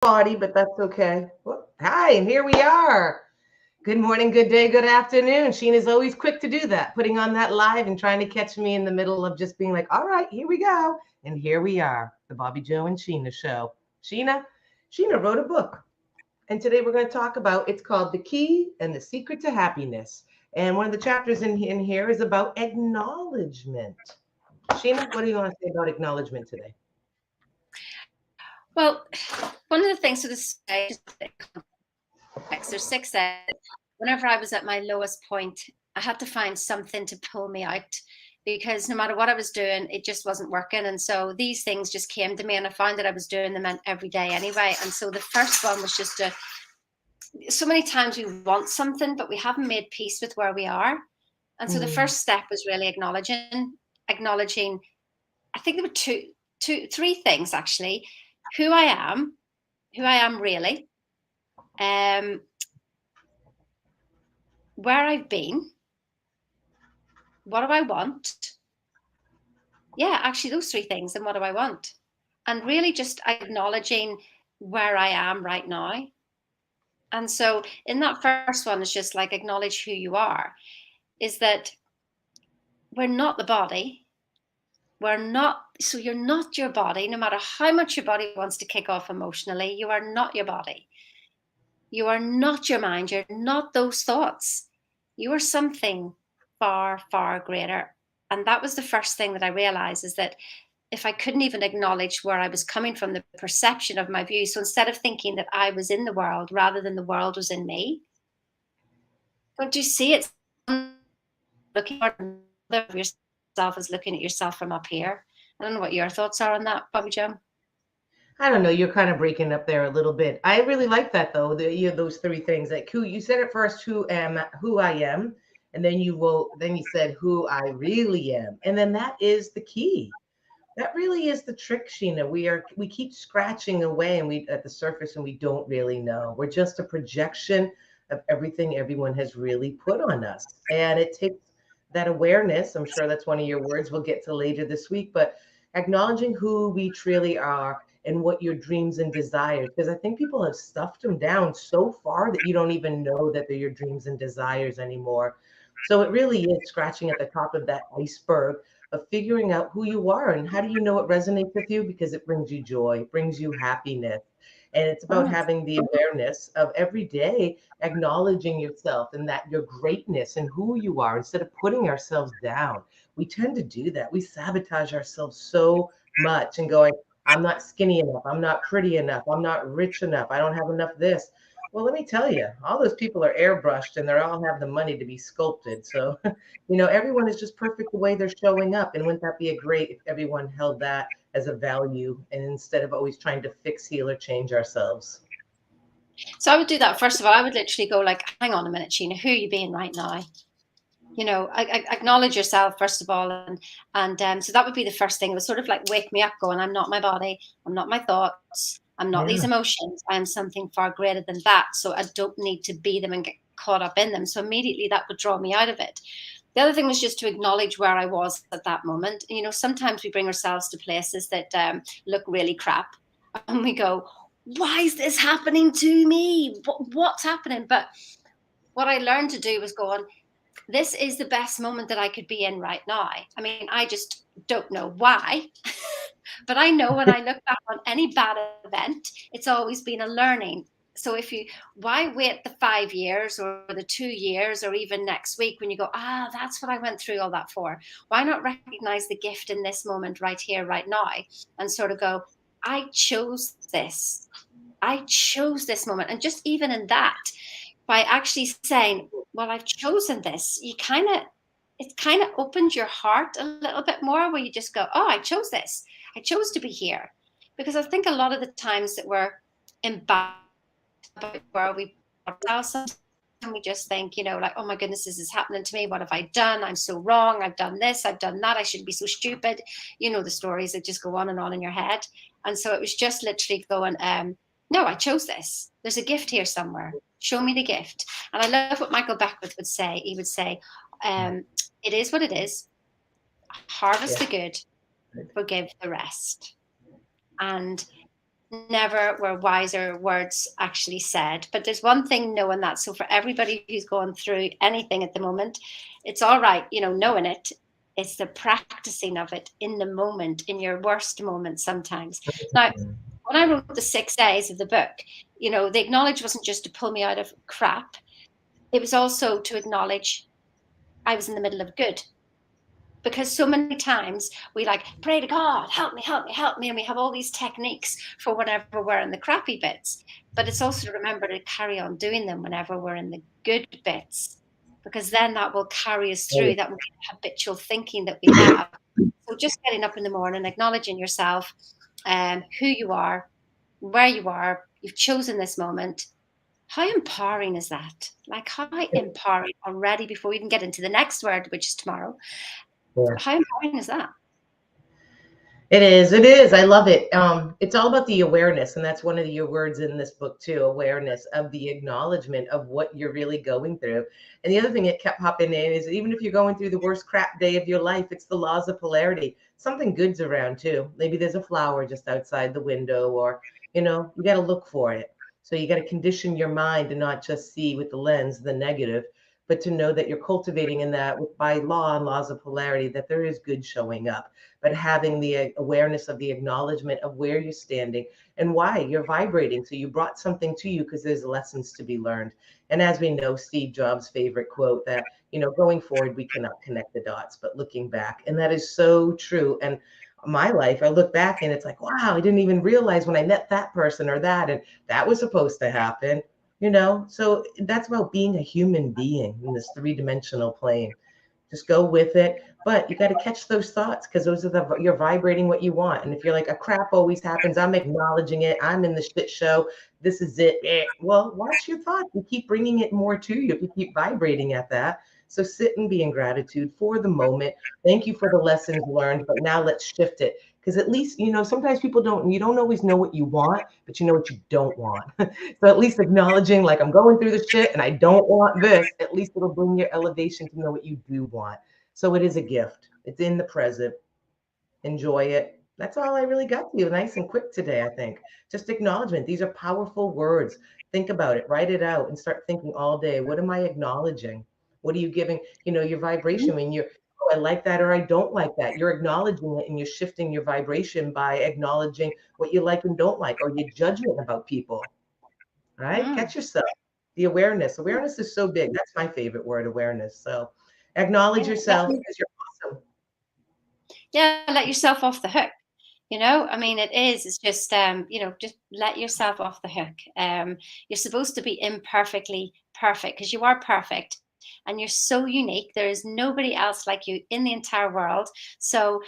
body, but that's okay. Well, hi, and here we are. Good morning, good day, good afternoon. Sheena's always quick to do that, putting on that live and trying to catch me in the middle of just being like, all right, here we go. And here we are, the Bobbi Jo and Sheena show. Sheena, Sheena wrote a book. And today we're going to talk about it's called The Key and the Secret to Happiness. And one of the chapters in here is about acknowledgement. Sheena, what do you want to say about acknowledgement today? Well, one of the things with this there's 6 steps. Whenever I was at my lowest point, I had to find something to pull me out because no matter what I was doing, it just wasn't working. And so these things just came to me, and I found that I was doing them every day anyway. And so the first one was just so many times we want something, but we haven't made peace with where we are. And so the Mm, first step was really acknowledging. I think there were three things actually: who who I am really, um, where I've been, what do I want? Yeah, actually, those three things. And what do I want? And really just acknowledging where I am right now. And so, in that first one, is just like acknowledge who you are, is that we're not the body. We're not, so you're not your body, no matter how much your body wants to kick off emotionally, you are not your body. You are not your mind. You're not those thoughts. You are something far, far greater. And that was the first thing that I realized, is that if I couldn't even acknowledge where I was coming from, the perception of my view. So instead of thinking that I was in the world rather than the world was in me, don't you see it? Looking at yourself as looking at yourself from up here. I don't know what your thoughts are on that, Bobbi Jo. I don't know. You're kind of breaking up there a little bit. I really like that though. Those three things. Like who you said at first, who I am, and then you said who I really am, and then that is the key. That really is the trick, Sheena. We keep scratching away and we at the surface and we don't really know. We're just a projection of everything everyone has really put on us. And it takes that awareness. I'm sure that's one of your words we'll get to later this week, but acknowledging who we truly are and what your dreams and desires, because I think people have stuffed them down so far that you don't even know that they're your dreams and desires anymore. So it really is scratching at the top of that iceberg of figuring out who you are and how do you know it resonates with you because it brings you joy, brings you happiness. And it's about Mm. having the awareness of every day acknowledging yourself and that your greatness and who you are instead of putting ourselves down. We tend to do that. We sabotage ourselves so much and going, I'm not skinny enough. I'm not pretty enough. I'm not rich enough. I don't have enough this. Well, let me tell you, all those people are airbrushed and they all have the money to be sculpted. So everyone is just perfect the way they're showing up. And wouldn't that be a great if everyone held that as a value and instead of always trying to fix, heal, or change ourselves? So I would do that. First of all, I would literally go like, hang on a minute, Sheena, who are you being right now? Acknowledge yourself first of all, and so that would be the first thing. It was sort of like wake me up, going, I'm not my body, I'm not my thoughts, I'm not these Yeah. emotions. I am something far greater than that. So I don't need to be them and get caught up in them. So immediately that would draw me out of it. The other thing was just to acknowledge where I was at that moment. Sometimes we bring ourselves to places that look really crap, and we go, why is this happening to me? What's happening? But what I learned to do was go on, this is the best moment that I could be in right now. I mean, I just don't know why, but I know when I look back on any bad event, it's always been a learning. So why wait the 5 years or the 2 years or even next week when you go, that's what I went through all that for? Why not recognize the gift in this moment right here, right now, and sort of go, I chose this. I chose this moment. And just even in that, by actually saying, well, I've chosen this, it kind of opens your heart a little bit more, where you just go, oh, I chose this. I chose to be here. Because I think a lot of the times that we're embarrassed about where we put ourselves, and we just think, like, oh my goodness, this is happening to me. What have I done? I'm so wrong. I've done this. I've done that. I shouldn't be so stupid. The stories that just go on and on in your head. And so it was just literally going, no, I chose this. There's a gift here somewhere. Show me the gift. And I love what Michael Beckwith would say. He would say, it is what it is. Harvest Yeah. the good, forgive the rest. And never were wiser words actually said. But there's one thing knowing that. So for everybody who's going through anything at the moment, it's all right, knowing it. It's the practicing of it in the moment, in your worst moments sometimes. Now, when I wrote the 6 A's of the book, the acknowledge wasn't just to pull me out of crap. It was also to acknowledge I was in the middle of good. Because so many times we pray to God, help me, help me, help me. And we have all these techniques for whenever we're in the crappy bits. But it's also to remember to carry on doing them whenever we're in the good bits, because then that will carry us through. That will be the habitual thinking that we have. So just getting up in the morning, acknowledging yourself, who you are, where you are, you've chosen this moment. How empowering is that? How empowering already before we even get into the next word, which is tomorrow. Yeah. How empowering is that? It is. It is. I love it. It's all about the awareness, and that's one of your words in this book too. Awareness of the acknowledgement of what you're really going through. And the other thing that kept popping in is even if you're going through the worst crap day of your life, it's the laws of polarity. Something good's around too. Maybe there's a flower just outside the window, or you got to look for it. So you got to condition your mind to not just see with the lens the negative, but to know that you're cultivating in that by law and laws of polarity that there is good showing up, but having the awareness of the acknowledgement of where you're standing and why you're vibrating. So you brought something to you because there's lessons to be learned. And as we know, Steve Jobs' favorite quote that, going forward, we cannot connect the dots, but looking back. And that is so true. And my life, I look back and it's like, wow, I didn't even realize when I met that person or that, and that was supposed to happen. So that's about being a human being in this three-dimensional plane. Just go with it, but you got to catch those thoughts because those are you're vibrating what you want. And if you're like, a crap always happens, I'm acknowledging it, I'm in the shit show, this is it, well, watch your thoughts. You keep bringing it more to you if you keep vibrating at that. So sit and be in gratitude for the moment. Thank you for the lessons learned, but now let's shift it. Because at least, sometimes you don't always know what you want, but you know what you don't want. So at least acknowledging, I'm going through the shit and I don't want this, at least it'll bring your elevation to know what you do want. So it is a gift. It's in the present. Enjoy it. That's all I really got to you. Nice and quick today, I think. Just acknowledgement. These are powerful words. Think about it, write it out, and start thinking all day. What am I acknowledging? What are you giving, your vibration when you're, oh, I like that or I don't like that. You're acknowledging it and you're shifting your vibration by acknowledging what you like and don't like, or your judgment about people. Right? Catch yourself. The awareness. Awareness is so big. That's my favorite word, awareness. So acknowledge yourself because you're awesome. Yeah, let yourself off the hook. It's just, just let yourself off the hook. You're supposed to be imperfectly perfect because you are perfect and you're so unique. There is nobody else like you in the entire world. So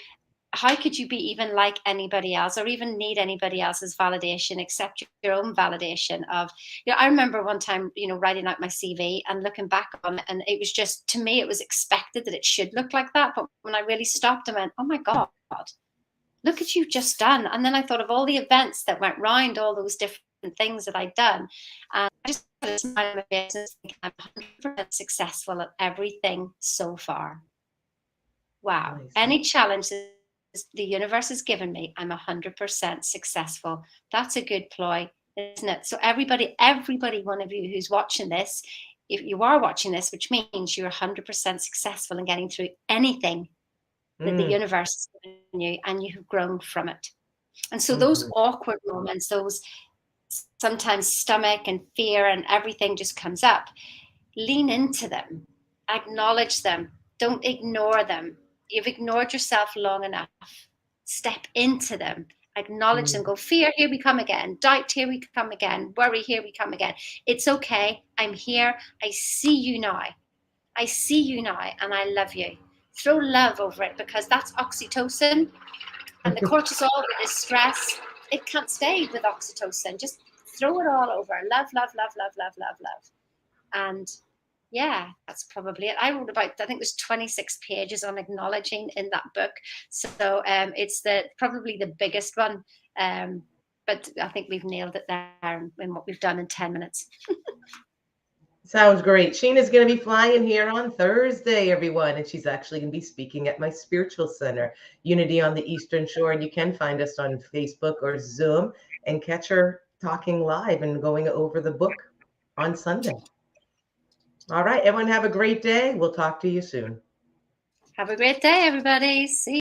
how could you be even like anybody else or even need anybody else's validation except your own validation of, I remember one time, writing out my CV and looking back on it, and it was just, to me, it was expected that it should look like that. But when I really stopped and went, oh my God, look at you just done. And then I thought of all the events that went round, all those different things that I'd done. And I just had a smile on my face and think I'm 100% successful at everything so far. Wow. Nice. Any challenges the universe has given me, I'm 100% successful. That's a good ploy, isn't it? So everybody, one of you who's watching this, if you are watching this, which means you're 100% successful in getting through anything that the universe has given you, and you have grown from it. And so those awkward moments, those sometimes stomach and fear and everything just comes up, lean into them, acknowledge them, don't ignore them. You've ignored yourself long enough. Step into them, acknowledge them, go, fear, here we come again. Doubt, here we come again. Worry, here we come again. It's okay. I'm here. I see you now. I see you now, and I love you. Throw love over it, because that's oxytocin, and the cortisol is stress. It can't stay with oxytocin. Just throw it all over. Love, love, love, love, love, love, love. And yeah, that's probably it. I wrote about, I think there's 26 pages on acknowledging in that book. So it's probably the biggest one. But I think we've nailed it there in what we've done in 10 minutes. Sounds great. Sheena's going to be flying here on Thursday, everyone. And she's actually going to be speaking at my spiritual center, Unity on the Eastern Shore. And you can find us on Facebook or Zoom. and catch her talking live and going over the book on Sunday. All right, everyone have a great day. We'll talk to you soon. Have a great day, everybody. See you.